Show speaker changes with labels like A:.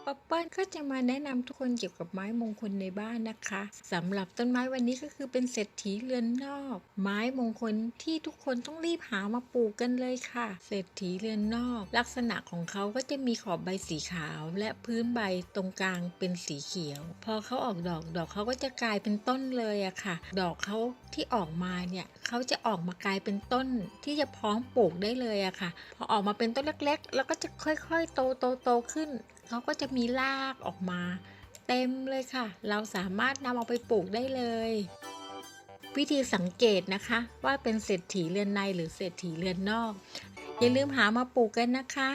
A: ป๊อปเปิ้ลก็จะมาแนะนำทุกคนเกี่ยวกับไม้มงคลในบ้านนะคะสำหรับต้นไม้วันนี้ก็คือเป็นเศรษฐีเรือนนอกไม้มงคลที่ทุกคนต้องรีบหามาปลูกกันเลยค่ะเศรษฐีเรือนนอกลักษณะของเขาก็จะมีขอบใบสีขาวและพื้นใบตรงกลางเป็นสีเขียวพอเขาออกดอกเขาก็จะกลายเป็นต้นเลยอะค่ะดอกเขาที่ออกมาเนี่ยเขาจะออกมากลายเป็นต้นที่จะพร้อมปลูกได้เลยอะค่ะพอออกมาเป็นต้นเล็กๆแล้วก็จะค่อยๆโตขึ้นเขาก็จะมีรากออกมาเต็มเลยค่ะเราสามารถนำเอาไปปลูกได้เลยวิธีสังเกตนะคะว่าเป็นเศรษฐีเรือนในหรือเศรษฐีเรือนนอกอย่าลืมหามาปลูกกันนะคะ